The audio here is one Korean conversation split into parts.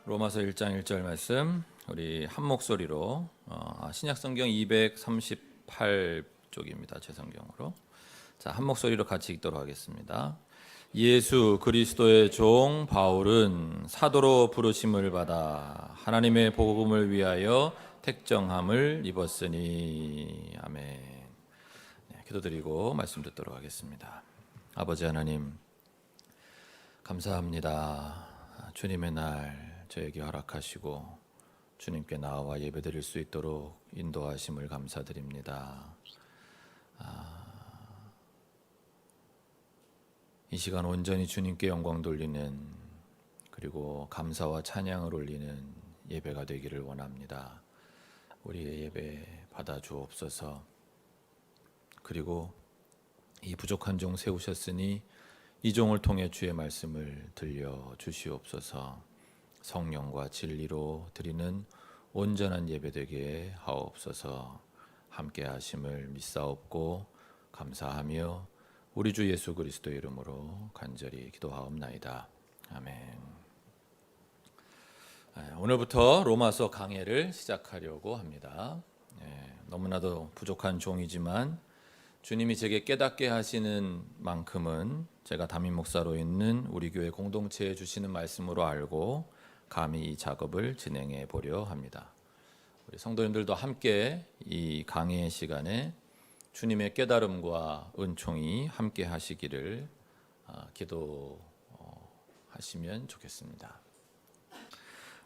로마서 1장 1절 말씀 우리 한 목소리로 신약성경 238쪽입니다. 제 성경으로. 자, 한 목소리로 같이 읽도록 하겠습니다. 예수 그리스도의 종 바울은 사도로 부르심을 받아 하나님의 복음을 위하여 택정함을 입었으니. 아멘. 네, 기도드리고 말씀 듣도록 하겠습니다. 아버지 하나님, 감사합니다. 주님의 날 저에게 허락하시고 주님께 나와 예배드릴 수 있도록 인도하심을 감사드립니다. 이 시간 온전히 주님께 영광 돌리는, 그리고 감사와 찬양을 올리는 예배가 되기를 원합니다. 우리의 예배 받아 주옵소서. 그리고 이 부족한 종 세우셨으니 이 종을 통해 주의 말씀을 들려 주시옵소서. 성령과 진리로 드리는 온전한 예배 되게 하옵소서. 함께 하심을 믿사옵고 감사하며 우리 주 예수 그리스도의 이름으로 간절히 기도하옵나이다. 아멘. 오늘부터 로마서 강해를 시작하려고 합니다. 너무나도 부족한 종이지만 주님이 제게 깨닫게 하시는 만큼은 제가 담임 목사로 있는 우리 교회 공동체에 주시는 말씀으로 알고 감히 이 작업을 진행해 보려 합니다. 우리 성도님들도 함께 이 강의 시간에 주님의 깨달음과 은총이 함께 하시기를 기도하시면 좋겠습니다.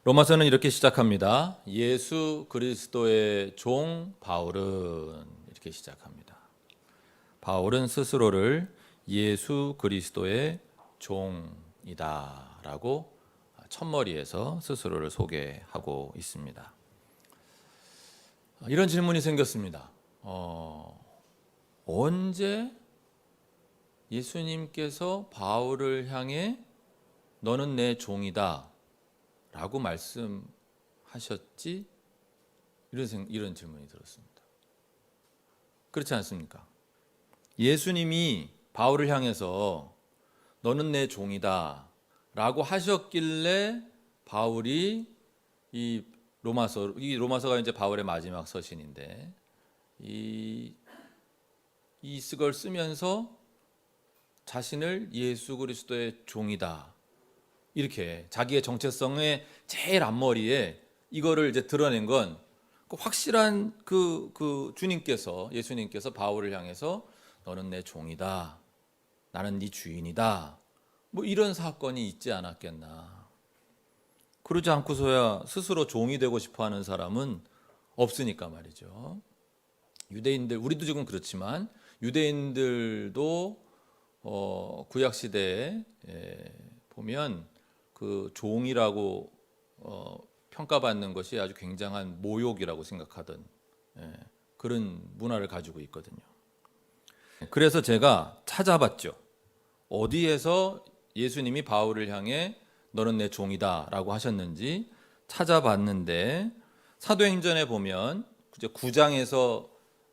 로마서는 이렇게 시작합니다. 예수 그리스도의 종 바울은, 이렇게 시작합니다. 바울은 스스로를 예수 그리스도의 종이다라고 첫머리에서 스스로를 소개하고 있습니다. 이런 질문이 생겼습니다. 언제 예수님께서 바울을 향해 너는 내 종이다 라고 말씀하셨지? 이런 질문이 들었습니다. 그렇지 않습니까? 예수님이 바울을 향해서 너는 내 종이다 라고 하셨길래 바울이 이 로마서가 이제 바울의 마지막 서신인데 이걸 쓰면서 자신을 예수 그리스도의 종이다, 이렇게 자기의 정체성의 제일 앞머리에 이거를 이제 드러낸 건 확실한 예수님께서 바울을 향해서 너는 내 종이다, 나는 네 주인이다, 뭐 이런 사건이 있지 않았겠나. 그러지 않고서야 스스로 종이 되고 싶어하는 사람은 없으니까 말이죠. 유대인들, 우리도 지금 그렇지만 유대인들도 구약 시대에 보면 그 종이라고 평가받는 것이 아주 굉장한 모욕이라고 생각하던 그런 문화를 가지고 있거든요. 그래서 제가 찾아봤죠. 어디에서 예수님이 바울을 향해 너는 내 종이다 라고 하셨는지 찾아봤는데, 사도행전에 보면 9장에서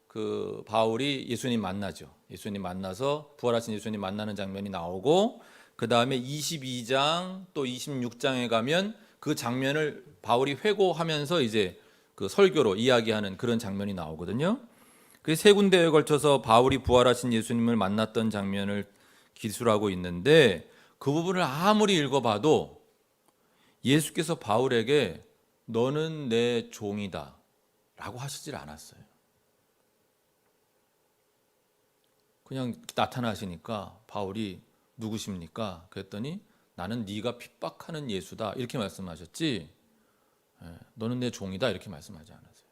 그 바울이 예수님 만나죠. 예수님 만나서 부활하신 예수님 만나는 장면이 나오고, 그 다음에 22장 또 26장에 가면 그 장면을 바울이 회고하면서 이제 그 설교로 이야기하는 그런 장면이 나오거든요. 그 세 군데에 걸쳐서 바울이 부활하신 예수님을 만났던 장면을 기술하고 있는데, 그 부분을 아무리 읽어봐도 예수께서 바울에게 너는 내 종이다 라고 하시질 않았어요. 그냥 나타나시니까 바울이 누구십니까? 그랬더니 나는 네가 핍박하는 예수다 이렇게 말씀하셨지, 너는 내 종이다 이렇게 말씀하지 않았어요.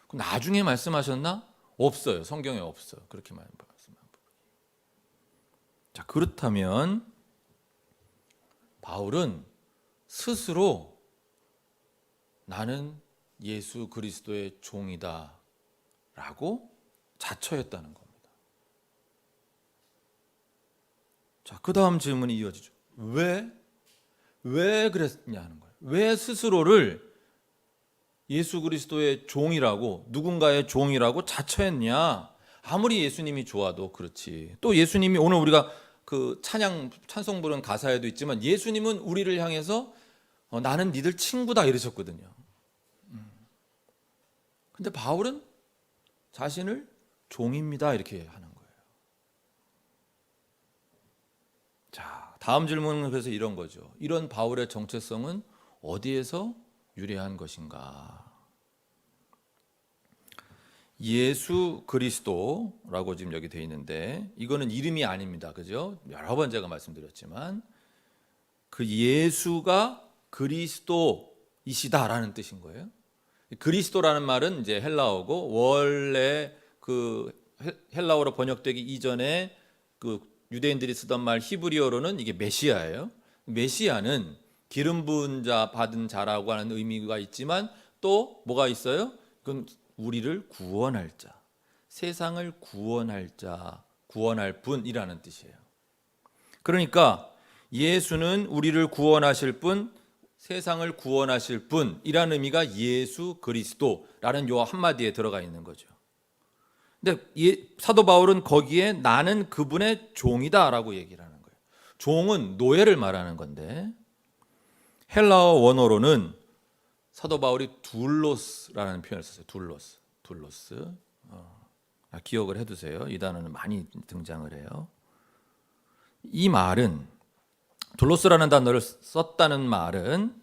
그럼 나중에 말씀하셨나? 없어요. 성경에 없어요. 그렇게 말씀한 부분. 자, 그렇다면 바울은 스스로 나는 예수 그리스도의 종이다 라고 자처했다는 겁니다. 자, 그 다음 질문이 이어지죠. 왜 그랬냐 하는 거예요. 왜 스스로를 예수 그리스도의 종이라고, 누군가의 종이라고 자처했냐? 아무리 예수님이 좋아도 그렇지. 또 예수님이 오늘 우리가 그 찬송 부른 가사에도 있지만 예수님은 우리를 향해서 나는 니들 친구다 이러셨거든요. 근데 바울은 자신을 종입니다 이렇게 하는 거예요. 자, 다음 질문은 그래서 이런 거죠. 이런 바울의 정체성은 어디에서 유래한 것인가? 예수 그리스도라고 지금 여기 되어 있는데 이거는 이름이 아닙니다. 그죠? 여러 번 제가 말씀드렸지만 그 예수가 그리스도이시다라는 뜻인 거예요. 그리스도라는 말은 이제 헬라어고 원래 그 헬라어로 번역되기 이전에 그 유대인들이 쓰던 말 히브리어로는 이게 메시아예요. 메시아는 기름 부은 자 받은 자라고 하는 의미가 있지만 또 뭐가 있어요? 그건 우리를 구원할 자, 세상을 구원할 자, 구원할 분이라는 뜻이에요. 그러니까 예수는 우리를 구원하실 분, 세상을 구원하실 분이라는 의미가 예수 그리스도라는 요 한마디에 들어가 있는 거죠. 근데 사도 바울은 거기에 나는 그분의 종이다라고 얘기를 하는 거예요. 종은 노예를 말하는 건데 헬라어 원어로는 사도 바울이 둘로스라는 표현을 썼어요. 둘로스. 기억을 해두세요. 이 단어는 많이 등장을 해요. 이 말은 둘로스라는 단어를 썼다는 말은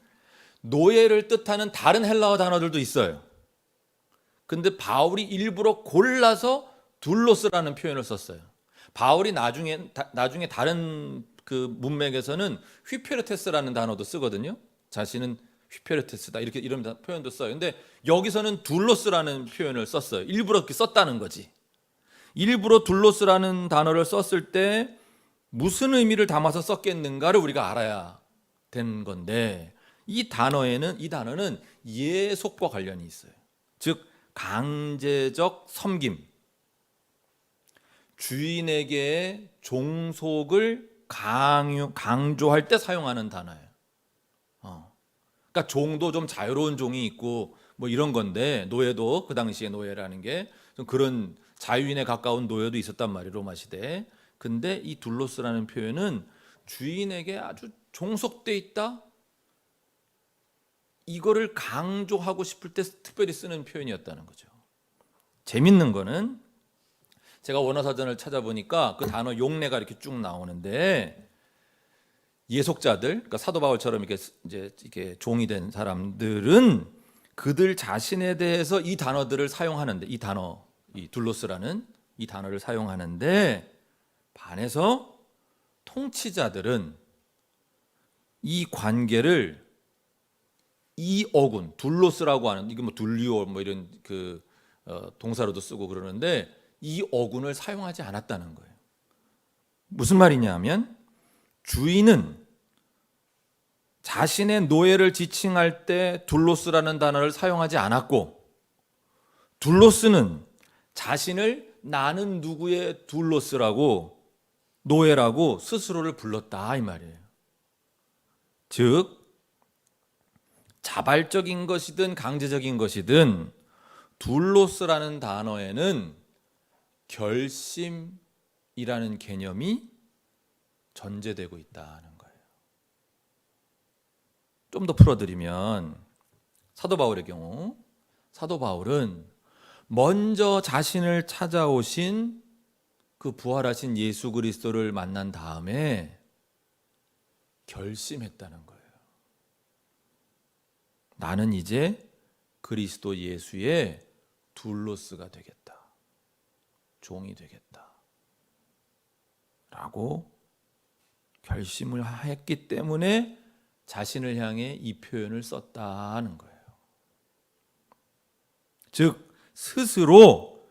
노예를 뜻하는 다른 헬라어 단어들도 있어요. 근데 바울이 일부러 골라서 둘로스라는 표현을 썼어요. 바울이 나중에 다른 그 문맥에서는 휘페르테스라는 단어도 쓰거든요. 자신은 휘페르테스다 이런 표현도 써요. 근데 여기서는 둘로스라는 표현을 썼어요. 일부러 그렇게 썼다는 거지. 일부러 둘로스라는 단어를 썼을 때 무슨 의미를 담아서 썼겠는가를 우리가 알아야 되는 건데 이 단어는 예속과 관련이 있어요. 즉 강제적 섬김, 주인에게 종속을 강조할 때 사용하는 단어예요. 그러니까 종도 좀 자유로운 종이 있고 뭐 이런 건데 노예도 그 당시에 노예라는 게 좀 그런 자유인에 가까운 노예도 있었단 말이에요. 로마 시대에. 근데 이 둘로스라는 표현은 주인에게 아주 종속돼 있다. 이거를 강조하고 싶을 때 특별히 쓰는 표현이었다는 거죠. 재밌는 거는 제가 원어사전을 찾아보니까 그 단어 용례가 이렇게 쭉 나오는데 예속자들, 그러니까 사도 바울처럼 이렇게 종이 된 사람들은 그들 자신에 대해서 이 단어들을 사용하는데 이 둘로스라는 이 단어를 사용하는데 반해서 통치자들은 이 관계를 이 어군 둘로스라고 하는 이게 뭐 둘리오 뭐 이런 그 동사로도 쓰고 그러는데 이 어군을 사용하지 않았다는 거예요. 무슨 말이냐면 주인은 자신의 노예를 지칭할 때 둘로스라는 단어를 사용하지 않았고 둘로스는 자신을 나는 누구의 둘로스라고 노예라고 스스로를 불렀다 이 말이에요. 즉 자발적인 것이든 강제적인 것이든 둘로스라는 단어에는 결심이라는 개념이 전제되고 있다는 거예요. 좀 더 풀어드리면 사도 바울의 경우 사도 바울은 먼저 자신을 찾아오신 그 부활하신 예수 그리스도를 만난 다음에 결심했다는 거예요. 나는 이제 그리스도 예수의 둘로스가 되겠다. 종이 되겠다. 라고 결심을 했기 때문에 자신을 향해 이 표현을 썼다는 거예요. 즉 스스로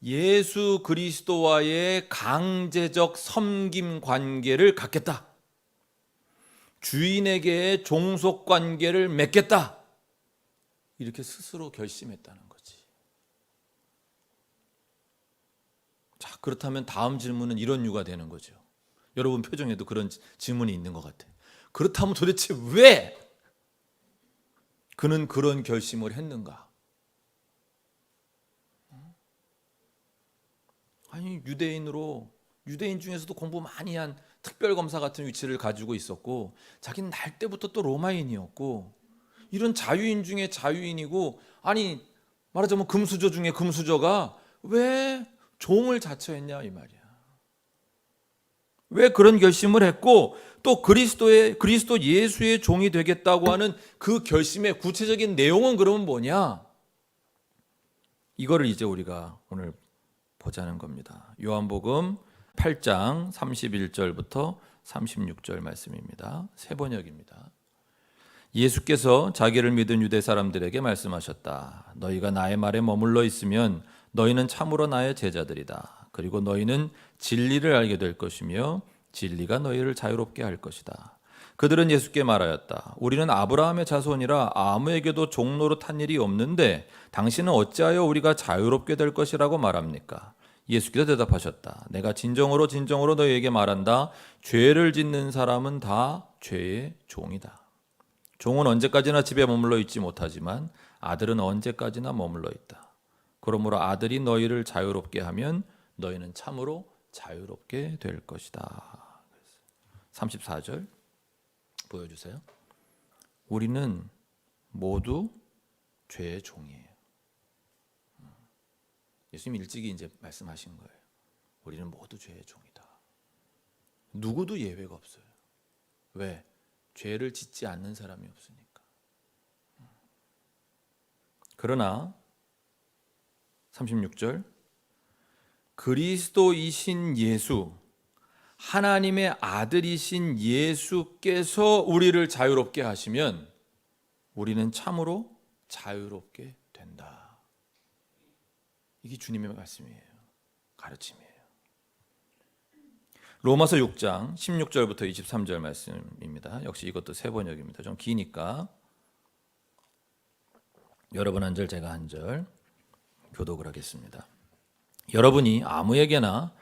예수 그리스도와의 강제적 섬김 관계를 갖겠다. 주인에게 종속 관계를 맺겠다. 이렇게 스스로 결심했다는 거지. 자, 그렇다면 다음 질문은 이런 유가 되는 거죠. 여러분 표정에도 그런 질문이 있는 것 같아요. 그렇다면 도대체 왜 그는 그런 결심을 했는가? 아니, 유대인 중에서도 공부 많이 한 특별검사 같은 위치를 가지고 있었고, 자기는 날 때부터 또 로마인이었고, 이런 자유인 중에 자유인이고, 아니 말하자면 금수저 중에 금수저가 왜 종을 자처했냐 이 말이야. 왜 그런 결심을 했고, 또 그리스도 예수의 종이 되겠다고 하는 그 결심의 구체적인 내용은 그러면 뭐냐? 이거를 이제 우리가 오늘 보자는 겁니다. 요한복음 8장 31절부터 36절 말씀입니다. 세 번역입니다. 예수께서 자기를 믿은 유대 사람들에게 말씀하셨다. 너희가 나의 말에 머물러 있으면 너희는 참으로 나의 제자들이다. 그리고 너희는 진리를 알게 될 것이며 진리가 너희를 자유롭게 할 것이다. 그들은 예수께 말하였다. 우리는 아브라함의 자손이라 아무에게도 종노릇한 일이 없는데 당신은 어찌하여 우리가 자유롭게 될 것이라고 말합니까? 예수께서 대답하셨다. 내가 진정으로 너희에게 말한다. 죄를 짓는 사람은 다 죄의 종이다. 종은 언제까지나 집에 머물러 있지 못하지만 아들은 언제까지나 머물러 있다. 그러므로 아들이 너희를 자유롭게 하면 너희는 참으로 자유롭게 될 것이다. 34절 보여주세요. 우리는 모두 죄의 종이에요. 예수님 일찍이 이제 말씀하신 거예요. 우리는 모두 죄의 종이다. 누구도 예외가 없어요. 왜? 죄를 짓지 않는 사람이 없으니까. 그러나 36절 그리스도이신 예수, 하나님의 아들이신 예수께서 우리를 자유롭게 하시면 우리는 참으로 자유롭게 된다. 이게 주님의 말씀이에요. 가르침이에요. 로마서 6장 16절부터 23절 말씀입니다. 역시 이것도 세 번역입니다. 좀 기니까 여러분 한 절 제가 한 절 교독을 하겠습니다. 여러분이 아무에게나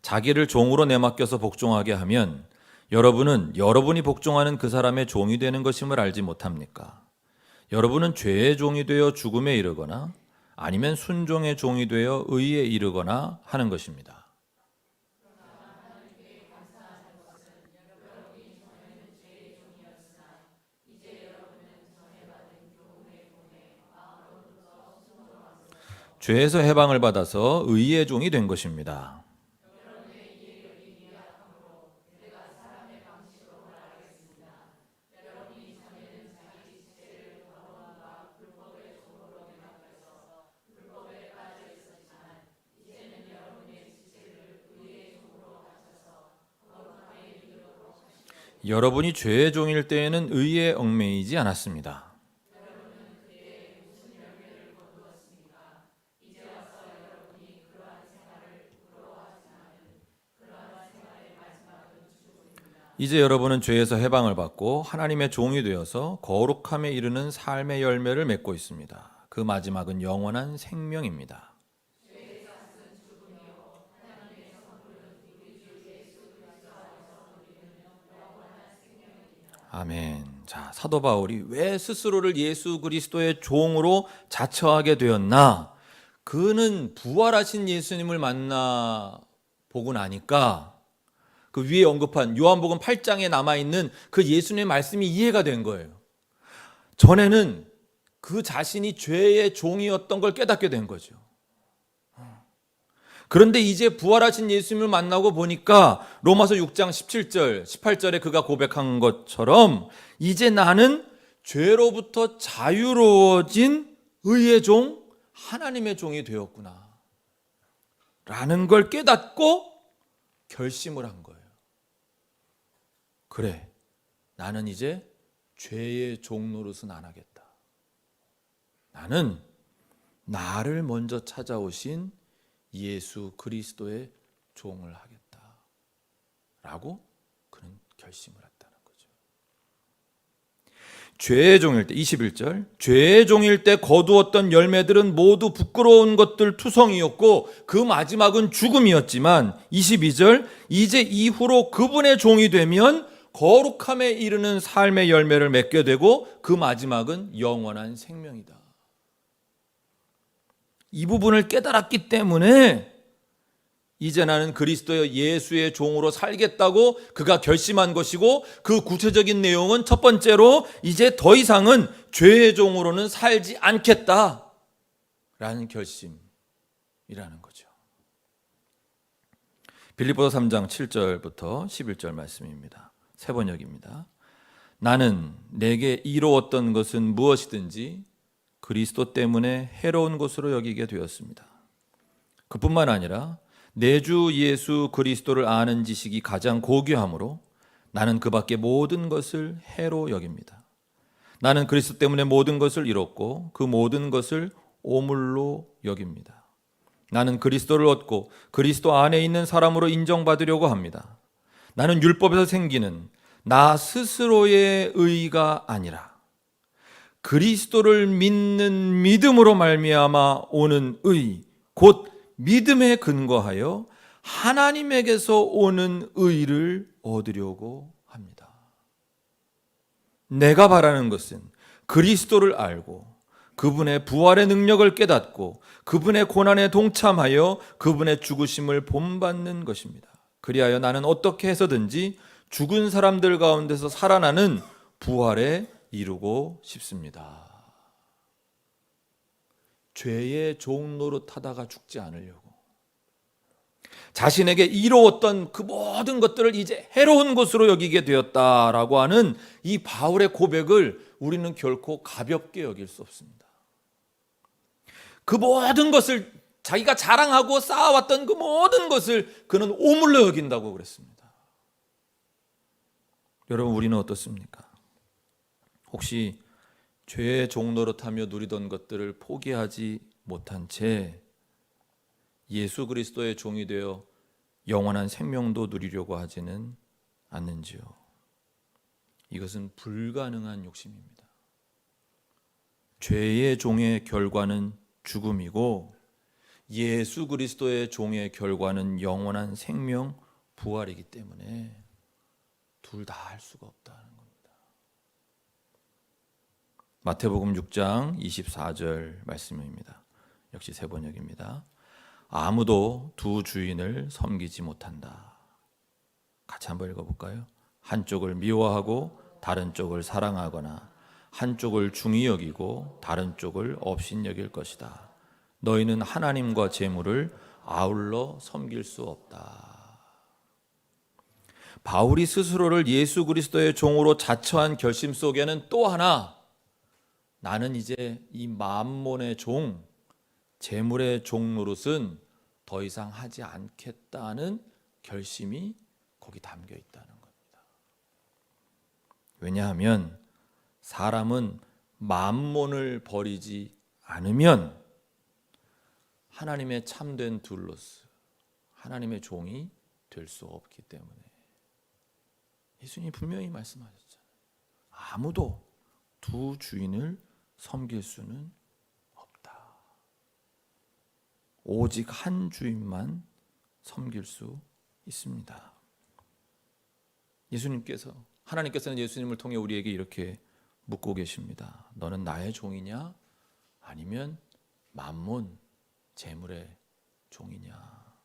자기를 종으로 내맡겨서 복종하게 하면 여러분은 여러분이 복종하는 그 사람의 종이 되는 것임을 알지 못합니까? 여러분은 죄의 종이 되어 죽음에 이르거나 아니면 순종의 종이 되어 의에 이르거나 하는 것입니다. 죄에서 해방을 받아서 의의 종이 된 것입니다. 여러분이 죄의 종일 때에는 의에 얽매이지 않았습니다. 이제 여러분은 죄에서 해방을 받고 하나님의 종이 되어서 거룩함에 이르는 삶의 열매를 맺고 있습니다. 그 마지막은 영원한 생명입니다. 아멘. 자, 사도 바울이 왜 스스로를 예수 그리스도의 종으로 자처하게 되었나? 그는 부활하신 예수님을 만나 보고 나니까 그 위에 언급한 요한복음 8장에 남아있는 그 예수님의 말씀이 이해가 된 거예요. 전에는 그 자신이 죄의 종이었던 걸 깨닫게 된 거죠. 그런데 이제 부활하신 예수님을 만나고 보니까 로마서 6장 17절, 18절에 그가 고백한 것처럼 이제 나는 죄로부터 자유로워진 의의 종, 하나님의 종이 되었구나 라는 걸 깨닫고 결심을 한 거예요. 그래, 나는 이제 죄의 종 노릇은 안 하겠다. 나는 나를 먼저 찾아오신 예수 그리스도의 종을 하겠다 라고 그는 결심을 했다는 거죠. 죄의 종일 때 21절 죄의 종일 때 거두었던 열매들은 모두 부끄러운 것들 투성이었고 그 마지막은 죽음이었지만 22절 이제 이후로 그분의 종이 되면 거룩함에 이르는 삶의 열매를 맺게 되고 그 마지막은 영원한 생명이다. 이 부분을 깨달았기 때문에 이제 나는 그리스도의 예수의 종으로 살겠다고 그가 결심한 것이고, 그 구체적인 내용은 첫 번째로 이제 더 이상은 죄의 종으로는 살지 않겠다라는 결심이라는 거죠. 빌립보서 3장 7절부터 11절 말씀입니다. 세 번역입니다. 나는 내게 이로웠던 것은 무엇이든지 그리스도 때문에 해로운 것으로 여기게 되었습니다. 그뿐만 아니라 내 주 예수 그리스도를 아는 지식이 가장 고귀하므로 나는 그 밖에 모든 것을 해로 여깁니다. 나는 그리스도 때문에 모든 것을 잃었고 그 모든 것을 오물로 여깁니다. 나는 그리스도를 얻고 그리스도 안에 있는 사람으로 인정받으려고 합니다. 나는 율법에서 생기는 나 스스로의 의가 아니라 그리스도를 믿는 믿음으로 말미암아 오는 의, 곧 믿음에 근거하여 하나님에게서 오는 의를 얻으려고 합니다. 내가 바라는 것은 그리스도를 알고 그분의 부활의 능력을 깨닫고 그분의 고난에 동참하여 그분의 죽으심을 본받는 것입니다. 그리하여 나는 어떻게 해서든지 죽은 사람들 가운데서 살아나는 부활에 이루고 싶습니다. 죄의 종 노릇하다가 죽지 않으려고, 자신에게 이로웠던 그 모든 것들을 이제 해로운 것으로 여기게 되었다라고 하는 이 바울의 고백을 우리는 결코 가볍게 여길 수 없습니다. 그 모든 것을, 자기가 자랑하고 쌓아왔던 그 모든 것을 그는 오물로 여긴다고 그랬습니다. 여러분, 우리는 어떻습니까? 혹시 죄의 종노릇하며 누리던 것들을 포기하지 못한 채 예수 그리스도의 종이 되어 영원한 생명도 누리려고 하지는 않는지요? 이것은 불가능한 욕심입니다. 죄의 종의 결과는 죽음이고 예수 그리스도의 종의 결과는 영원한 생명, 부활이기 때문에 둘 다 할 수가 없다는 겁니다. 마태복음 6장 24절 말씀입니다. 역시 세 번역입니다. 아무도 두 주인을 섬기지 못한다. 같이 한번 읽어볼까요? 한쪽을 미워하고 다른 쪽을 사랑하거나 한쪽을 중히 여기고 다른 쪽을 업신여길 것이다. 너희는 하나님과 재물을 아울러 섬길 수 없다. 바울이 스스로를 예수 그리스도의 종으로 자처한 결심 속에는 또 하나, 나는 이제 이 만몬의 종, 재물의 종 노릇은 더 이상 하지 않겠다는 결심이 거기 담겨 있다는 겁니다. 왜냐하면 사람은 만몬을 버리지 않으면 하나님의 참된 둘로스, 하나님의 종이 될 수 없기 때문에 예수님이 분명히 말씀하셨잖아요. 아무도 두 주인을 섬길 수는 없다. 오직 한 주인만 섬길 수 있습니다. 하나님께서는 예수님을 통해 우리에게 이렇게 묻고 계십니다. 너는 나의 종이냐? 아니면 만몬, 재물의 종이냐?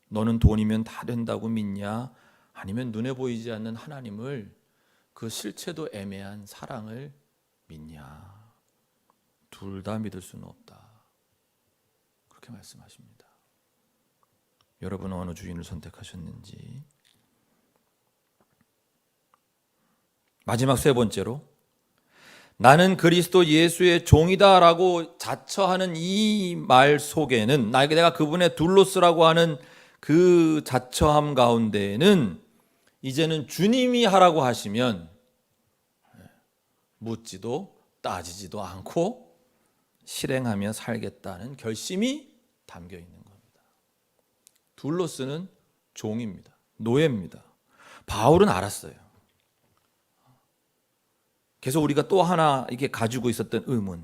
너는 돈이면 다 된다고 믿냐? 아니면 눈에 보이지 않는 하나님을, 그 실체도 애매한 사랑을 믿냐? 둘 다 믿을 수는 없다. 그렇게 말씀하십니다. 여러분은 어느 주인을 선택하셨는지. 마지막 세 번째로, 나는 그리스도 예수의 종이다라고 자처하는 이 말 속에는, 내가 그분의 둘로스라고 하는 그 자처함 가운데에는 이제는 주님이 하라고 하시면 묻지도 따지지도 않고 실행하며 살겠다는 결심이 담겨 있는 겁니다. 둘로스는 종입니다. 노예입니다. 바울은 알았어요. 그래서 우리가 또 하나 이렇게 가지고 있었던 의문,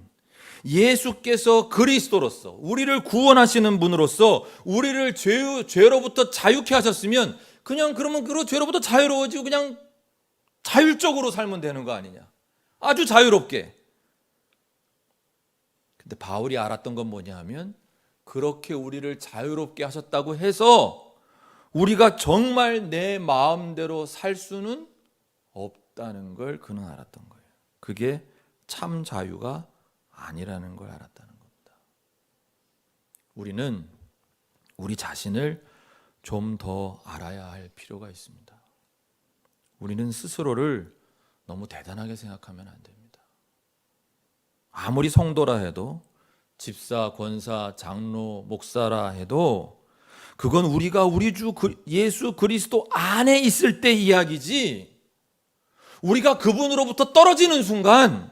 예수께서 그리스도로서 우리를 구원하시는 분으로서 우리를 죄로부터 자유케 하셨으면 그러면 그 죄로부터 자유로워지고 그냥 자율적으로 살면 되는 거 아니냐. 아주 자유롭게. 근데 바울이 알았던 건 뭐냐 하면 그렇게 우리를 자유롭게 하셨다고 해서 우리가 정말 내 마음대로 살 수는 없다는 걸 그는 알았던 거예요. 그게 참 자유가 아니라는 걸 알았다는 겁니다. 우리는 우리 자신을 좀 더 알아야 할 필요가 있습니다. 우리는 스스로를 너무 대단하게 생각하면 안 됩니다. 아무리 성도라 해도, 집사, 권사, 장로, 목사라 해도 그건 우리가 우리 주 예수 그리스도 안에 있을 때 이야기지, 우리가 그분으로부터 떨어지는 순간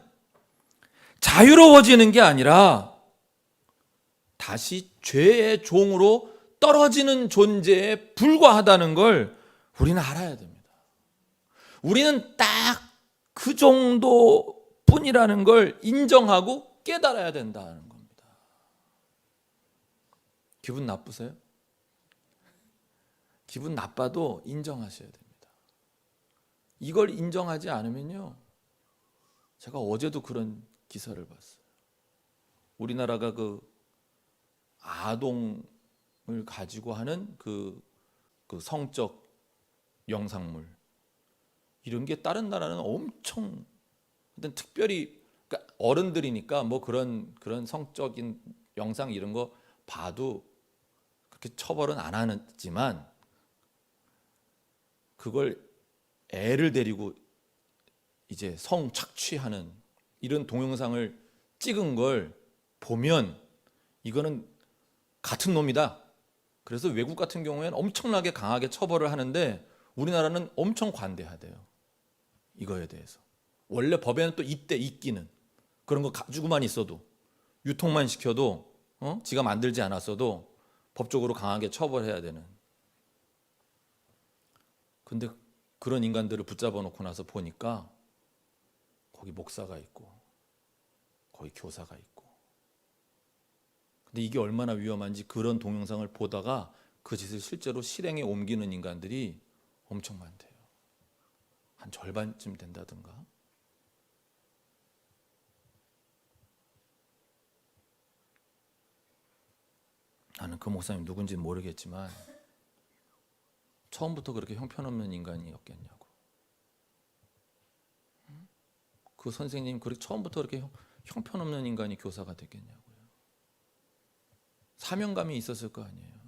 자유로워지는 게 아니라 다시 죄의 종으로 떨어지는 존재에 불과하다는 걸 우리는 알아야 됩니다. 우리는 딱 그 정도뿐이라는 걸 인정하고 깨달아야 된다는 겁니다. 기분 나쁘세요? 기분 나빠도 인정하셔야 됩니다. 이걸 인정하지 않으면요, 제가 어제도 그런 기사를 봤어요. 우리나라가 그 아동을 가지고 하는 그 성적 영상물, 이런 게 다른 나라는 엄청, 특별히 그러니까 어른들이니까 뭐 그런 성적인 영상 이런 거 봐도 그렇게 처벌은 안 하지만, 그걸 애를 데리고 이제 성착취하는 이런 동영상을 찍은 걸 보면 이거는 같은 놈이다. 그래서 외국 같은 경우에는 엄청나게 강하게 처벌을 하는데 우리나라는 엄청 관대하대요. 이거에 대해서. 원래 법에는 또 이때 있기는, 그런 거 가지고만 있어도, 유통만 시켜도, 지가 만들지 않았어도 법적으로 강하게 처벌해야 되는. 근데 그런 인간들을 붙잡아 놓고 나서 보니까 거기 목사가 있고 거기 교사가 있고. 근데 이게 얼마나 위험한지 그런 동영상을 보다가 그 짓을 실제로 실행에 옮기는 인간들이 엄청 많대요. 한 절반쯤 된다든가. 나는 그 목사님 누군지는 모르겠지만 처음부터 그렇게 형편없는 인간이었겠냐고. 그 선생님 그렇게 처음부터 그렇게 형편없는 인간이 교사가 됐겠냐고요. 사명감이 있었을 거 아니에요.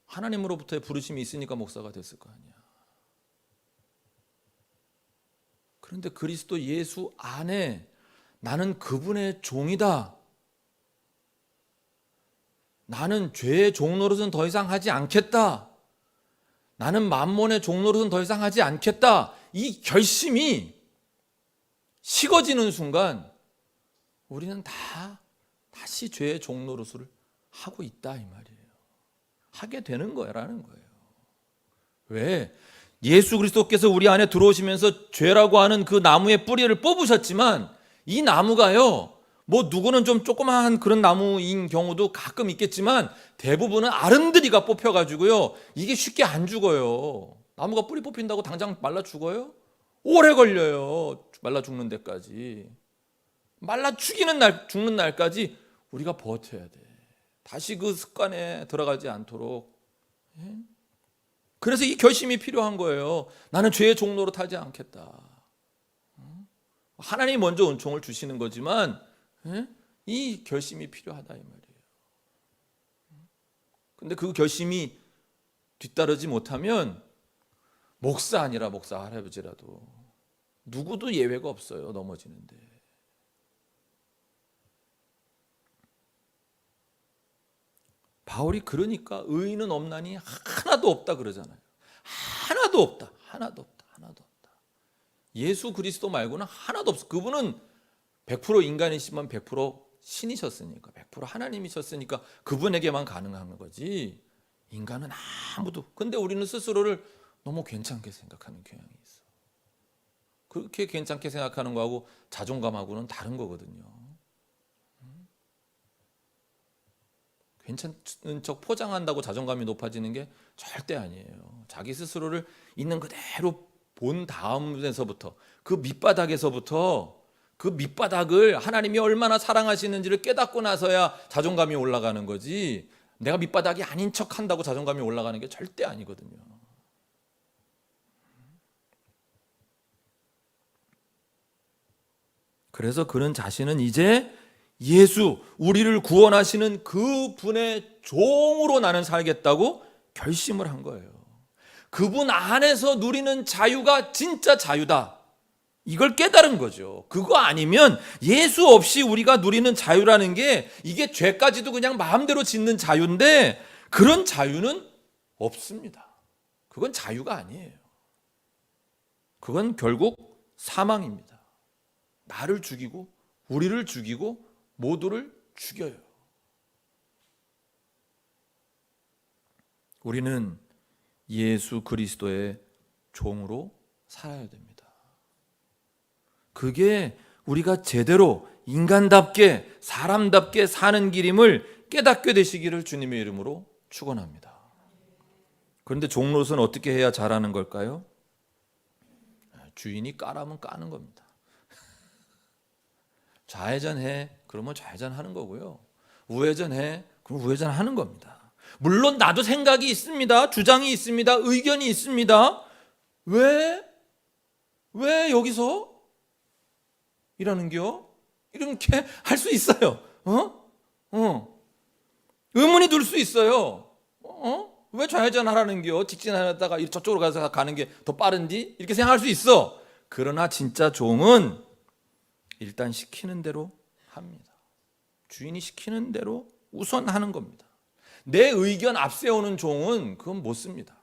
하나님으로부터의 부르심이 있으니까 목사가 됐을 거 아니야. 그런데 그리스도 예수 안에 나는 그분의 종이다. 나는 죄의 종노릇은 더 이상 하지 않겠다. 나는 만몬의 종노릇은 더 이상 하지 않겠다. 이 결심이 식어지는 순간 우리는 다시 죄의 종노릇을 하고 있다 이 말이에요. 하게 되는 거라는 거예요. 왜? 예수 그리스도께서 우리 안에 들어오시면서 죄라고 하는 그 나무의 뿌리를 뽑으셨지만 이 나무가요, 뭐 누구는 좀 조그마한 그런 나무인 경우도 가끔 있겠지만 대부분은 아름드리가 뽑혀가지고요, 이게 쉽게 안 죽어요. 나무가 뿌리 뽑힌다고 당장 말라 죽어요? 오래 걸려요. 말라 죽는 데까지. 말라 죽는 날까지 우리가 버텨야 돼. 다시 그 습관에 들어가지 않도록. 그래서 이 결심이 필요한 거예요. 나는 죄의 종로로 타지 않겠다. 하나님이 먼저 은총을 주시는 거지만 이 결심이 필요하다 이 말이에요. 근데 그 결심이 뒤따르지 못하면 목사 아니라 목사 할아버지라도 누구도 예외가 없어요. 넘어지는데. 바울이 그러니까 의인은 없나니 하나도 없다 그러잖아요. 하나도 없다. 예수 그리스도 말고는 하나도 없어. 그분은 100% 인간이시면 100% 신이셨으니까, 100% 하나님이셨으니까 그분에게만 가능한 거지 인간은 아무도. 근데 우리는 스스로를 너무 괜찮게 생각하는 경향이 있어. 그렇게 괜찮게 생각하는 거하고 자존감하고는 다른 거거든요. 괜찮은 척 포장한다고 자존감이 높아지는 게 절대 아니에요. 자기 스스로를 있는 그대로 본 다음에서부터 그 밑바닥에서부터 그 밑바닥을 하나님이 얼마나 사랑하시는지를 깨닫고 나서야 자존감이 올라가는 거지, 내가 밑바닥이 아닌 척 한다고 자존감이 올라가는 게 절대 아니거든요. 그래서 그는 자신은 이제 예수, 우리를 구원하시는 그 분의 종으로 나는 살겠다고 결심을 한 거예요. 그분 안에서 누리는 자유가 진짜 자유다, 이걸 깨달은 거죠. 그거 아니면 예수 없이 우리가 누리는 자유라는 게 이게 죄까지도 그냥 마음대로 짓는 자유인데 그런 자유는 없습니다. 그건 자유가 아니에요. 그건 결국 사망입니다. 나를 죽이고 우리를 죽이고 모두를 죽여요. 우리는 예수 그리스도의 종으로 살아야 됩니다. 그게 우리가 제대로 인간답게 사람답게 사는 길임을 깨닫게 되시기를 주님의 이름으로 축원합니다. 그런데 종로서는 어떻게 해야 잘하는 걸까요? 주인이 까라면 까는 겁니다. 좌회전해, 그러면 좌회전하는 거고요. 우회전해, 그럼 우회전하는 겁니다. 물론 나도 생각이 있습니다. 주장이 있습니다. 의견이 있습니다. 왜 여기서 이라는겨? 이렇게 할 수 있어요. 의문이 들 수 있어요. 왜 좌회전하라는겨? 직진하다가 저쪽으로 가서 가는 게 더 빠른디? 이렇게 생각할 수 있어. 그러나 진짜 종은 일단 시키는 대로 합니다. 주인이 시키는 대로 우선 하는 겁니다. 내 의견 앞세우는 종은 그건 못 씁니다.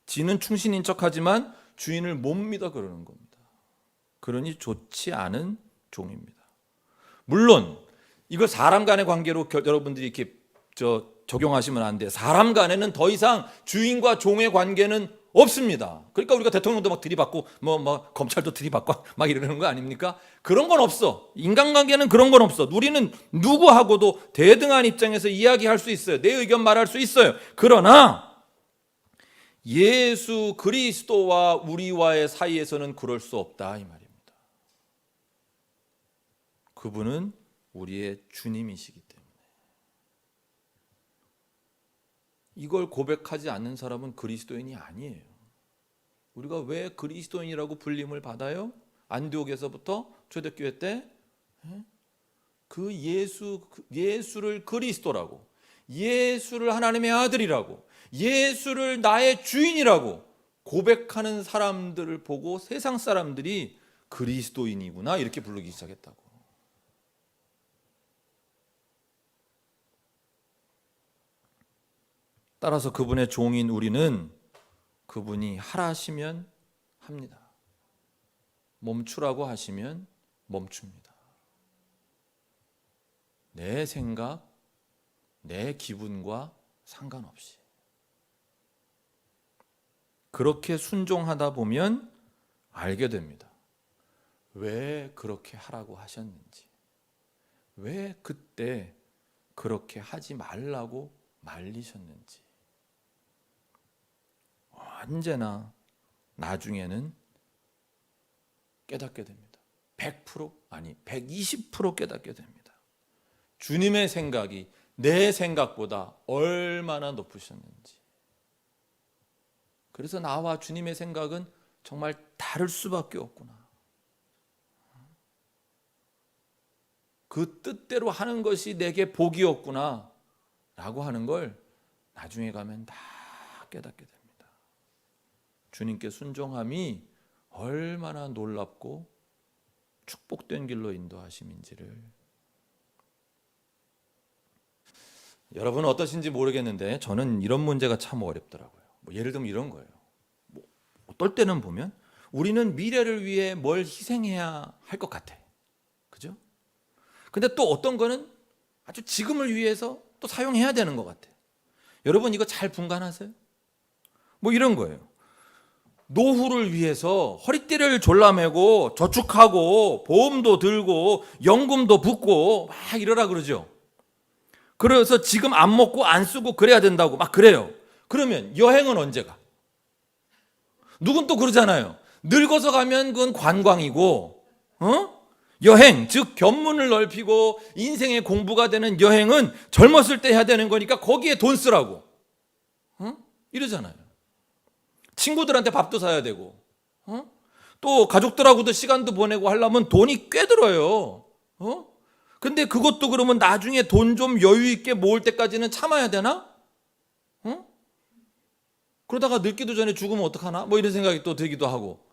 지는 충신인 척하지만 주인을 못 믿어 그러는 겁니다. 그러니 좋지 않은 종입니다. 물론 이걸 사람 간의 관계로 여러분들이 이렇게 적용하시면 안 돼요. 사람 간에는 더 이상 주인과 종의 관계는 없습니다. 그러니까 우리가 대통령도 막 들이받고 검찰도 들이받고 막 이러는 거 아닙니까? 그런 건 없어. 인간관계는 그런 건 없어. 우리는 누구하고도 대등한 입장에서 이야기할 수 있어요. 내 의견 말할 수 있어요. 그러나 예수 그리스도와 우리와의 사이에서는 그럴 수 없다, 이 말입니다. 그분은 우리의 주님이시기 때문에. 이걸 고백하지 않는 사람은 그리스도인이 아니에요. 우리가 왜 그리스도인이라고 불림을 받아요? 안디옥에서부터 초대교회 때 그 예수를 그리스도라고, 예수를 하나님의 아들이라고, 예수를 나의 주인이라고 고백하는 사람들을 보고 세상 사람들이 그리스도인이구나 이렇게 부르기 시작했다고. 따라서 그분의 종인 우리는 그분이 하라시면 합니다. 멈추라고 하시면 멈춥니다. 내 생각, 내 기분과 상관없이. 그렇게 순종하다 보면 알게 됩니다. 왜 그렇게 하라고 하셨는지, 왜 그때 그렇게 하지 말라고 말리셨는지. 언제나 나중에는 깨닫게 됩니다. 100% 아니 120% 깨닫게 됩니다. 주님의 생각이 내 생각보다 얼마나 높으셨는지. 그래서 나와 주님의 생각은 정말 다를 수밖에 없구나. 그 뜻대로 하는 것이 내게 복이었구나 라고 하는 걸 나중에 가면 다 깨닫게 됩니다. 주님께 순종함이 얼마나 놀랍고 축복된 길로 인도하심인지를. 여러분은 어떠신지 모르겠는데 저는 이런 문제가 참 어렵더라고요. 예를 들면 이런 거예요. 어떨 때는 보면 우리는 미래를 위해 뭘 희생해야 할 것 같아. 그죠? 근데 또 어떤 거는 아주 지금을 위해서 또 사용해야 되는 것 같아. 여러분 이거 잘 분간하세요? 이런 거예요. 노후를 위해서 허리띠를 졸라매고 저축하고 보험도 들고 연금도 붓고 막 이러라 그러죠. 그래서 지금 안 먹고 안 쓰고 그래야 된다고 막 그래요. 그러면 여행은 언제 가? 누군 또 그러잖아요. 늙어서 가면 그건 관광이고, 여행, 즉 견문을 넓히고 인생의 공부가 되는 여행은 젊었을 때 해야 되는 거니까 거기에 돈 쓰라고. 이러잖아요. 친구들한테 밥도 사야 되고, 또 가족들하고도 시간도 보내고 하려면 돈이 꽤 들어요. 근데 그것도 그러면 나중에 돈 좀 여유 있게 모을 때까지는 참아야 되나? 그러다가 늙기도 전에 죽으면 어떡하나? 뭐 이런 생각이 또 들기도 하고.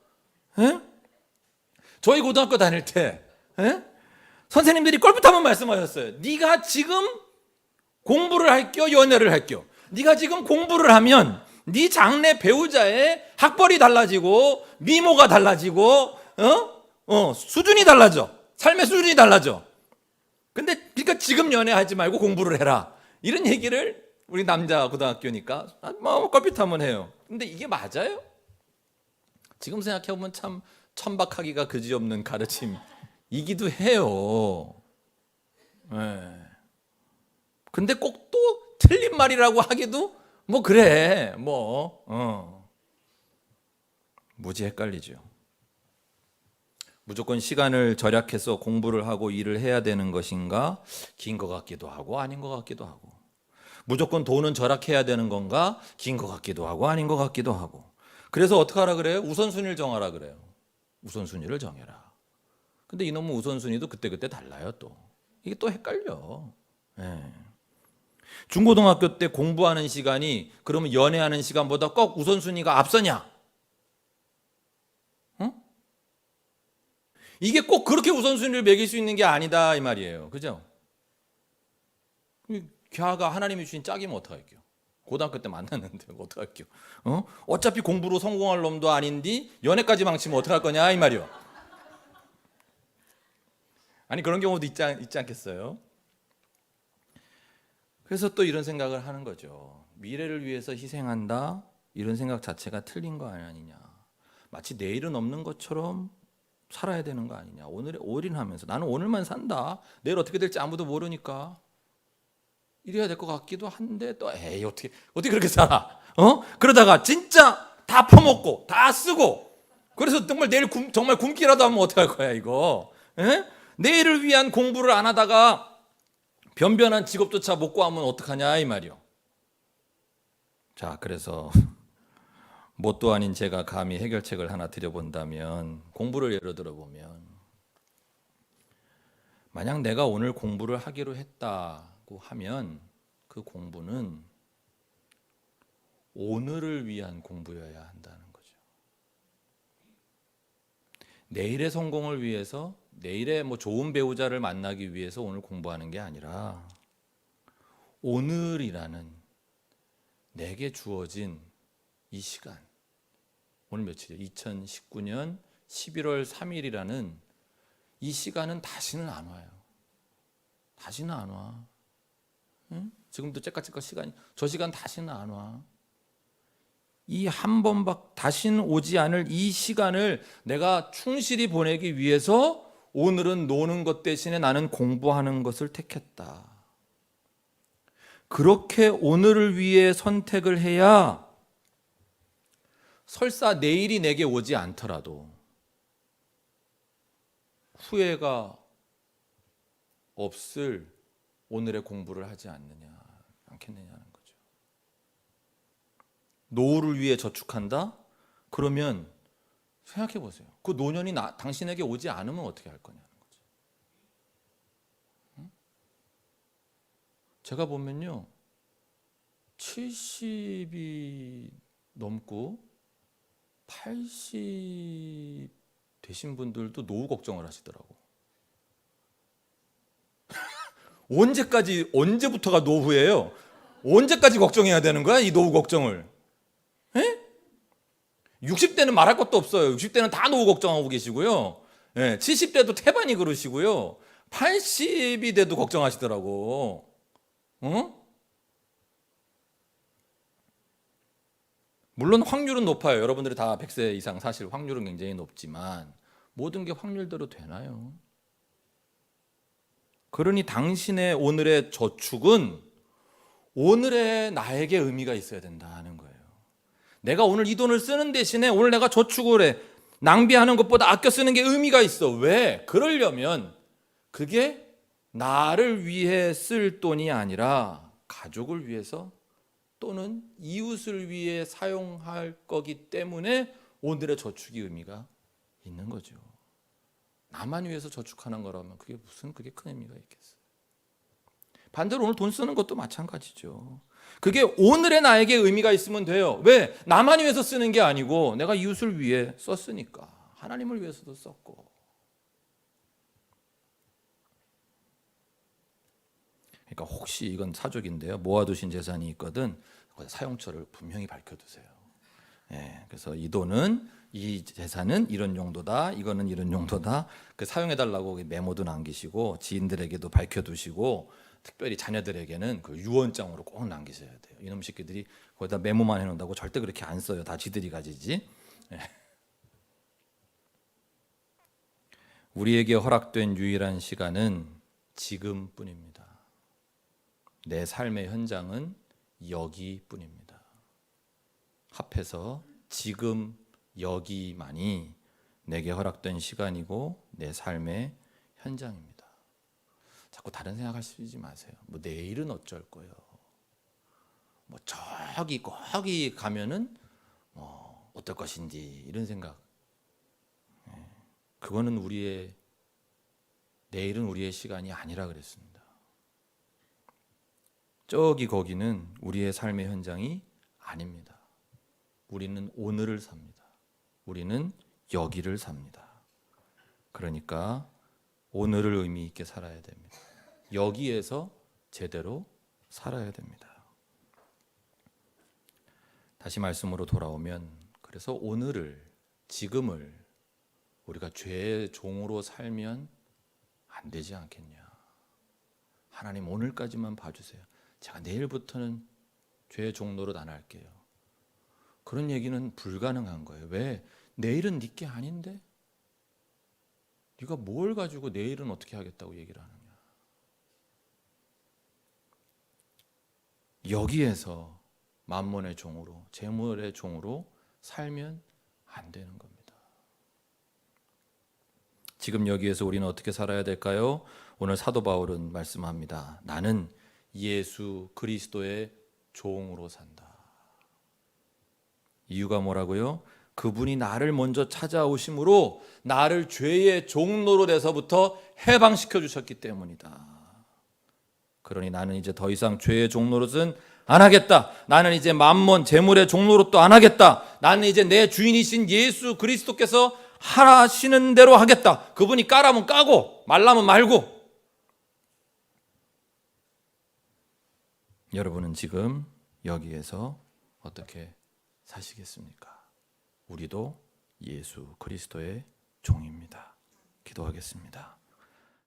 저희 고등학교 다닐 때 선생님들이 껄핏 한번 말씀하셨어요. 네가 지금 공부를 할겨 연애를 할겨. 네가 지금 공부를 하면 네 장래 배우자의 학벌이 달라지고 미모가 달라지고 수준이 달라져. 삶의 수준이 달라져. 근데 그러니까 지금 연애하지 말고 공부를 해라. 이런 얘기를 우리 남자 고등학교니까 뭐 껄핏하면 해요. 근데 이게 맞아요? 지금 생각해보면 참 천박하기가 그지없는 가르침이기도 해요. 네. 근데 꼭 또 틀린 말이라고 하기도 뭐 그래 무지 헷갈리죠. 무조건 시간을 절약해서 공부를 하고 일을 해야 되는 것인가? 긴 것 같기도 하고 아닌 것 같기도 하고. 무조건 돈은 절약해야 되는 건가? 긴 것 같기도 하고 아닌 것 같기도 하고. 그래서 어떻게 하라 그래요? 우선순위를 정하라 그래요. 우선순위를 정해라. 근데 이놈의 우선순위도 그때그때 달라요 또. 이게 또 헷갈려. 중고등학교 때 공부하는 시간이 그러면 연애하는 시간보다 꼭 우선순위가 앞서냐? 이게 꼭 그렇게 우선순위를 매길 수 있는 게 아니다 이 말이에요. 그죠? 걔가 하나님이 주신 짝이면 어떡할게요? 고등학교 때 만났는데 어떡할게요? 어차피 공부로 성공할 놈도 아닌데 연애까지 망치면 어떡할 거냐 이 말이요. 아니 그런 경우도 있지 않겠어요? 그래서 또 이런 생각을 하는 거죠. 미래를 위해서 희생한다? 이런 생각 자체가 틀린 거 아니냐. 마치 내일은 없는 것처럼 살아야 되는 거 아니냐. 오늘에 올인하면서 나는 오늘만 산다. 내일 어떻게 될지 아무도 모르니까. 이래야 될 것 같기도 한데 또 에이 어떻게 그렇게 살아? 그러다가 진짜 다 퍼먹고 다 쓰고 그래서 정말 내일 정말 굶기라도 하면 어떡할 거야 이거? 내일을 위한 공부를 안 하다가 변변한 직업조차 못 구하면 어떡하냐 이 말이요. 자 그래서 뭣도 아닌 제가 감히 해결책을 하나 드려본다면 공부를 예로 들어보면 만약 내가 오늘 공부를 하기로 했다고 하면 그 공부는 오늘을 위한 공부여야 한다는 거죠. 내일의 성공을 위해서 내일의 좋은 배우자를 만나기 위해서 오늘 공부하는 게 아니라 오늘이라는 내게 주어진 이 시간 오늘 며칠이에요? 2019년 11월 3일이라는 이 시간은 다시는 안 와요. 다시는 안 와. 지금도 째깍째깍 시간이 저 시간 다시는 안 와. 이 한 번밖 다시는 오지 않을 이 시간을 내가 충실히 보내기 위해서 오늘은 노는 것 대신에 나는 공부하는 것을 택했다. 그렇게 오늘을 위해 선택을 해야 설사 내일이 내게 오지 않더라도 후회가 없을 오늘의 공부를 하지 않겠느냐는 거죠. 노후를 위해 저축한다? 그러면 생각해 보세요. 그 노년이 당신에게 오지 않으면 어떻게 할 거냐는 거죠. 제가 보면요. 70이 넘고 80 되신 분들도 노후 걱정을 하시더라고. 언제부터가 노후예요? 언제까지 걱정해야 되는 거야? 이 노후 걱정을. 60대는 말할 것도 없어요. 60대는 다 노후 걱정하고 계시고요. 70대도 태반이 그러시고요. 80이 돼도 걱정하시더라고. 물론 확률은 높아요. 여러분들이 다 100세 이상 사실 확률은 굉장히 높지만 모든 게 확률대로 되나요? 그러니 당신의 오늘의 저축은 오늘의 나에게 의미가 있어야 된다는 거예요. 내가 오늘 이 돈을 쓰는 대신에 오늘 내가 저축을 해. 낭비하는 것보다 아껴 쓰는 게 의미가 있어. 왜? 그러려면 그게 나를 위해 쓸 돈이 아니라 가족을 위해서 또는 이웃을 위해 사용할 거기 때문에 오늘의 저축이 의미가 있는 거죠. 나만 위해서 저축하는 거라면 그게 큰 의미가 있겠어요. 반대로 오늘 돈 쓰는 것도 마찬가지죠. 그게 오늘의 나에게 의미가 있으면 돼요. 왜? 나만 위해서 쓰는 게 아니고 내가 이웃을 위해 썼으니까. 하나님을 위해서도 썼고. 그러니까 혹시 이건 사족인데요. 모아두신 재산이 있거든. 사용처를 분명히 밝혀두세요. 예, 그래서 이 돈은 이 재산은 이런 용도다. 이거는 이런 용도다. 그 사용해달라고 메모도 남기시고 지인들에게도 밝혀두시고 특별히 자녀들에게는 그 유언장으로 꼭 남기셔야 돼요. 이놈 새끼들이 거기다 메모만 해놓는다고 절대 그렇게 안 써요. 다 지들이 가지지. 예. 우리에게 허락된 유일한 시간은 지금뿐입니다. 내 삶의 현장은 여기뿐입니다. 합해서 지금 여기만이 내게 허락된 시간이고 내 삶의 현장입니다. 자꾸 다른 생각하시지 마세요. 뭐 내일은 어쩔 거예요. 뭐 거기 가면은 뭐 어떨 것인지 이런 생각. 그거는 내일은 우리의 시간이 아니라 그랬습니다. 거기는 우리의 삶의 현장이 아닙니다. 우리는 오늘을 삽니다. 우리는 여기를 삽니다. 그러니까 오늘을 의미 있게 살아야 됩니다. 여기에서 제대로 살아야 됩니다. 다시 말씀으로 돌아오면 그래서 오늘을, 지금을 우리가 죄의 종으로 살면 안 되지 않겠냐. 하나님 오늘까지만 봐주세요. 제가 내일부터는 죄의 종로로 안 할게요. 그런 얘기는 불가능한 거예요. 왜? 내일은 네 게 아닌데? 네가 뭘 가지고 내일은 어떻게 하겠다고 얘기를 하느냐. 여기에서 만몬의 종으로, 재물의 종으로 살면 안 되는 겁니다. 지금 여기에서 우리는 어떻게 살아야 될까요? 오늘 사도 바울은 말씀합니다. 나는 예수 그리스도의 종으로 산다. 이유가 뭐라고요? 그분이 나를 먼저 찾아오심으로 나를 죄의 종로로 내서부터 해방시켜 주셨기 때문이다. 그러니 나는 이제 더 이상 죄의 종노릇은 안 하겠다. 나는 이제 만몬 재물의 종노릇도 안 하겠다. 나는 이제 내 주인이신 예수 그리스도께서 하시는 대로 하겠다. 그분이 까라면 까고 말라면 말고. 여러분은 지금 여기에서 어떻게 사시겠습니까? 우리도 예수 그리스도의 종입니다. 기도하겠습니다.